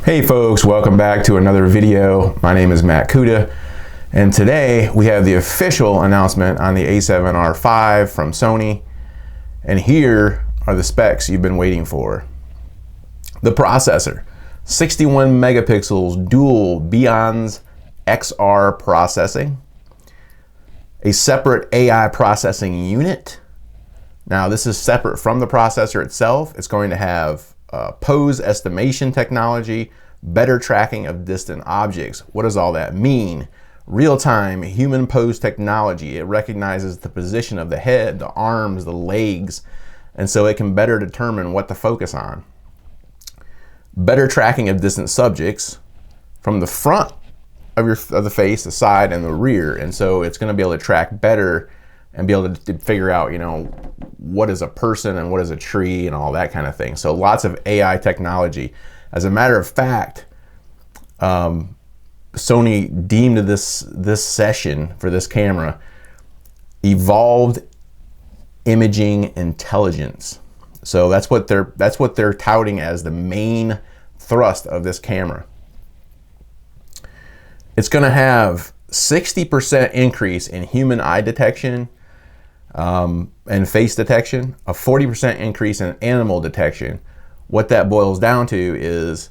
Hey folks, welcome back to another video. My name is Matt Kuda, and today we have the official announcement on the A7R V from Sony, and here are the specs you've been waiting for. The processor, 61 megapixels dual Beyond's XR processing, a separate AI processing unit. Now this is separate from the processor itself. It's going to have pose estimation technology, better tracking of distant objects. What does all that mean? Real-time human pose technology. It recognizes the position of the head, the arms, the legs, and so it can better determine what to focus on. Better tracking of distant subjects from the front of the face, the side, and the rear, and so it's going to be able to track better and be able to figure out, what is a person and what is a tree and all that kind of thing. So lots of AI technology. As a matter of fact, Sony deemed this session for this camera evolved imaging intelligence. So that's what they're touting as the main thrust of this camera. It's going to have 60% increase in human eye detection and face detection, a 40% increase in animal detection. What that boils down to is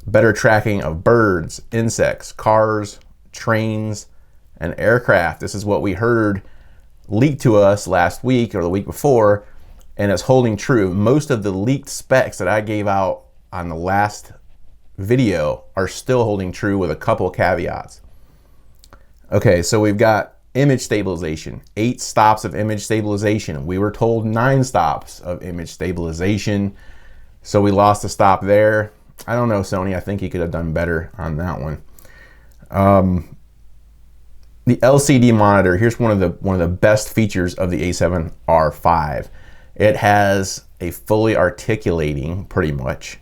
better tracking of birds, insects, cars, trains, and aircraft. This is what we heard leaked to us last week or the week before, and it's holding true. Most of the leaked specs that I gave out on the last video are still holding true with a couple caveats. Okay, so we've got image stabilization, 8 stops of image stabilization. We were told 9 stops of image stabilization, so we lost a stop there. I don't know, Sony. I think you could have done better on that one. The LCD monitor. Here's one of the best features of the A7R V. It has a fully articulating, pretty much.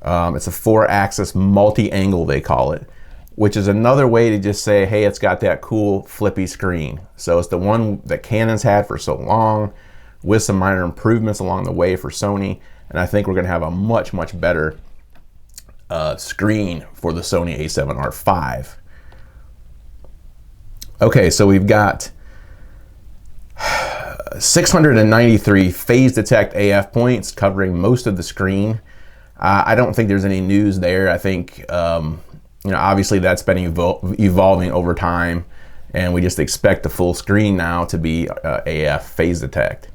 It's a 4-axis multi-angle, they call it, which is another way to just say, hey, it's got that cool flippy screen. So it's the one that Canon's had for so long, with some minor improvements along the way for Sony. And I think we're going to have a much, much better screen for the Sony A7R V. Okay, so we've got 693 phase detect AF points covering most of the screen. I don't think there's any news there. I think, obviously that's been evolving over time, and we just expect the full screen now to be AF phase detect.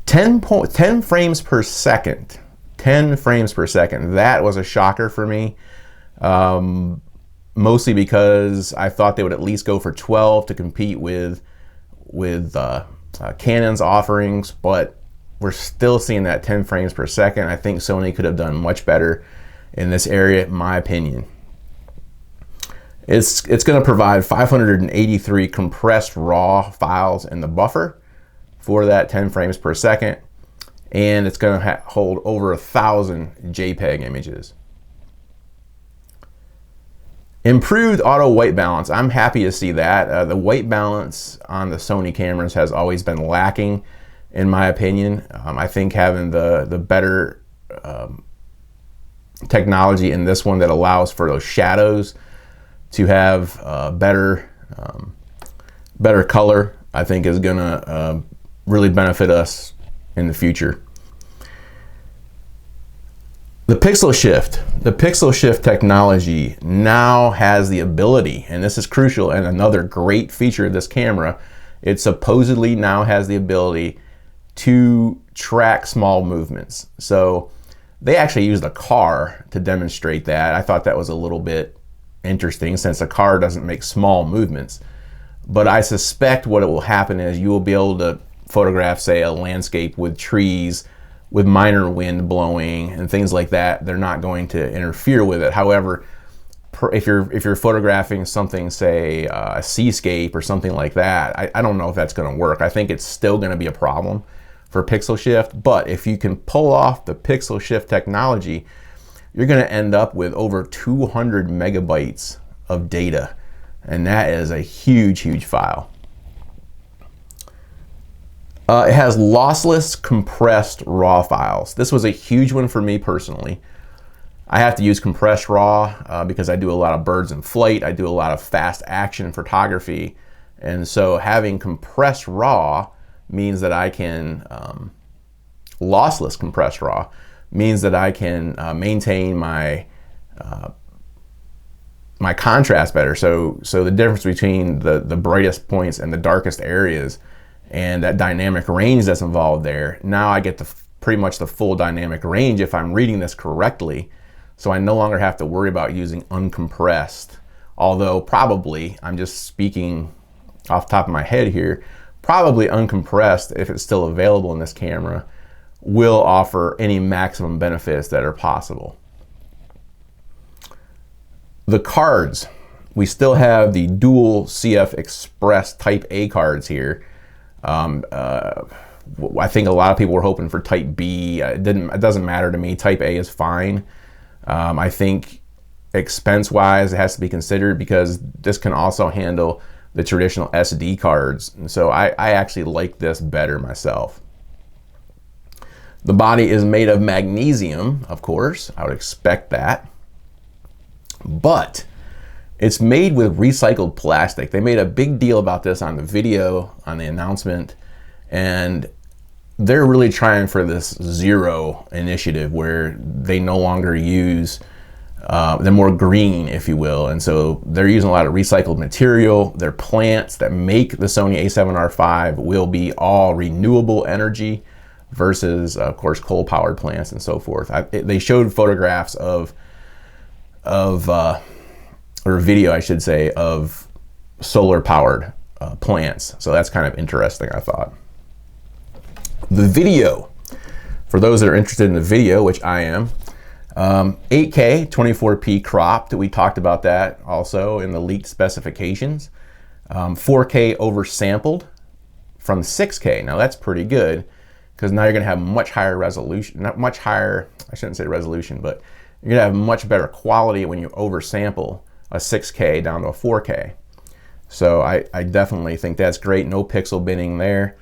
10 frames per second. 10 frames per second. That was a shocker for me, mostly because I thought they would at least go for 12 to compete with Canon's offerings, but we're still seeing that 10 frames per second. I think Sony could have done much better in this area, in my opinion. It's going to provide 583 compressed RAW files in the buffer for that 10 frames per second, and it's going to hold over 1,000 JPEG images. Improved auto white balance. I'm happy to see that. The white balance on the Sony cameras has always been lacking, in my opinion. I think having the better technology in this one that allows for those shadows to have better color, I think is gonna really benefit us in the future. The pixel shift technology now has the ability, and this is crucial and another great feature of this camera, it supposedly now has the ability to track small movements. So they actually used a car to demonstrate that. I thought that was a little bit interesting since a car doesn't make small movements. But I suspect what will happen is you will be able to photograph, say, a landscape with trees, with minor wind blowing and things like that. They're not going to interfere with it. However, if you're photographing something, say a seascape or something like that, I don't know if that's going to work. I think it's still going to be a problem for pixel shift, but if you can pull off the pixel shift technology, you're going to end up with over 200 megabytes of data, and that is a huge file. It has lossless compressed RAW files. This was a huge one for me personally. I have to use compressed RAW because I do a lot of birds in flight. I do a lot of fast action photography. And so having compressed RAW means that I can, lossless compressed RAW means that I can maintain my my contrast better. So the difference between the brightest points and the darkest areas and that dynamic range that's involved there, now I get pretty much the full dynamic range if I'm reading this correctly. So I no longer have to worry about using uncompressed, although probably, I'm just speaking off the top of my head here, probably uncompressed, if it's still available in this camera, will offer any maximum benefits that are possible. The cards, we still have the dual CF Express Type A cards here. I think a lot of people were hoping for Type B. It doesn't matter to me. Type A is fine. I think expense-wise, it has to be considered because this can also handle the traditional SD cards. And so I actually like this better myself. The body is made of magnesium, of course. I would expect that. But it's made with recycled plastic. They made a big deal about this on the video, on the announcement, and they're really trying for this zero initiative where they no longer use, they're more green, if you will. And so they're using a lot of recycled material. Their plants that make the Sony A7R V will be all renewable energy versus, of course, coal-powered plants and so forth. They showed photographs or video, I should say, of solar-powered plants. So that's kind of interesting, I thought. The video, for those that are interested in the video, which I am, 8K, 24p cropped. We talked about that also in the leaked specifications. 4K oversampled from 6K. Now that's pretty good because now you're going to have much higher resolution, not much higher, I shouldn't say resolution, but you're going to have much better quality when you oversample a 6K down to a 4K. So I definitely think that's great. No pixel binning there.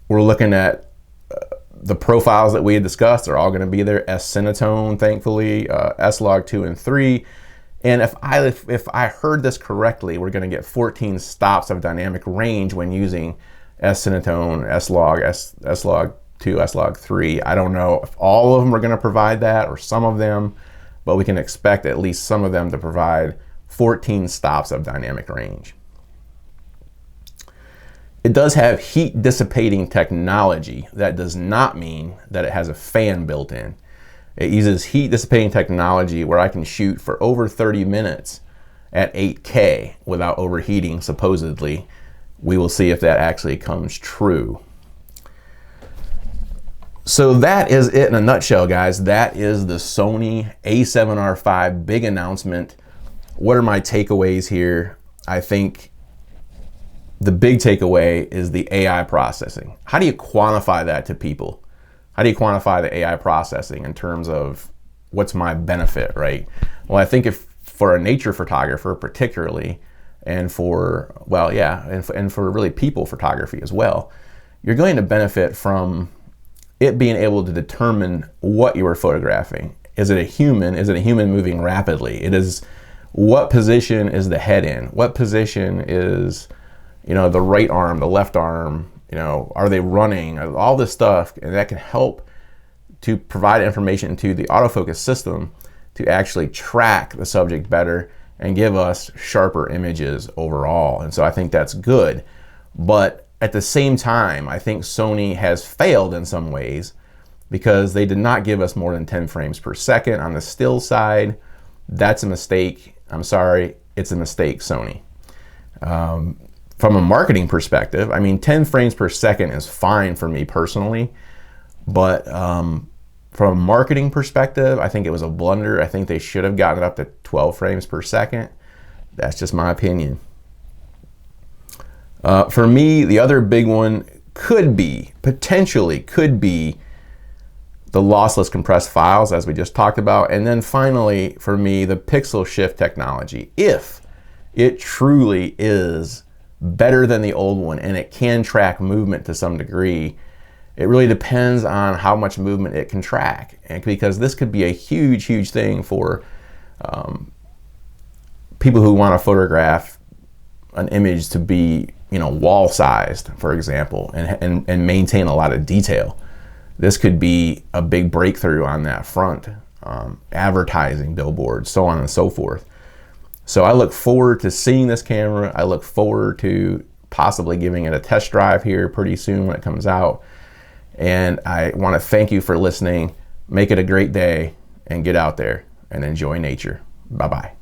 We're looking at the profiles that we had discussed are all going to be there. S-Cinetone, thankfully, S-Log 2 and 3. And if I heard this correctly, we're going to get 14 stops of dynamic range when using S-Cinetone, S-Log, S-Log 2, S-Log 3. I don't know if all of them are going to provide that or some of them, but we can expect at least some of them to provide 14 stops of dynamic range. It does have heat dissipating technology. That does not mean that it has a fan built in. It uses heat dissipating technology where I can shoot for over 30 minutes at 8K without overheating, supposedly. We will see if that actually comes true. So that is it in a nutshell, guys. That is the Sony A7R V big announcement. What are my takeaways here? I think the big takeaway is the AI processing. How do you quantify that to people? How do you quantify the AI processing in terms of what's my benefit, right? Well, I think if for a nature photographer particularly, and for, well, yeah, and for really people photography as well, you're going to benefit from it being able to determine what you are photographing. Is it a human? Is it a human moving rapidly? It is, what position is the head in? What position is, you know, the right arm, the left arm, you know, are they running? All this stuff, and that can help to provide information to the autofocus system to actually track the subject better and give us sharper images overall. And so I think that's good. But at the same time, I think Sony has failed in some ways because they did not give us more than 10 frames per second on the still side. That's a mistake. I'm sorry, it's a mistake, Sony. From a marketing perspective, I mean, 10 frames per second is fine for me personally, but from a marketing perspective, I think it was a blunder. I think they should have gotten it up to 12 frames per second. That's just my opinion. For me, the other big one could be, potentially could be, the lossless compressed files, as we just talked about. And then finally, for me, the pixel shift technology. If it truly is better than the old one and it can track movement to some degree, It really depends on how much movement it can track, and because this could be a huge thing for people who want to photograph an image to be, you know, wall sized, for example, and maintain a lot of detail. This could be a big breakthrough on that front. Advertising, billboards, so on and so forth. So I look forward to seeing this camera. I look forward to possibly giving it a test drive here pretty soon when it comes out. And I want to thank you for listening. Make it a great day and get out there and enjoy nature. Bye-bye.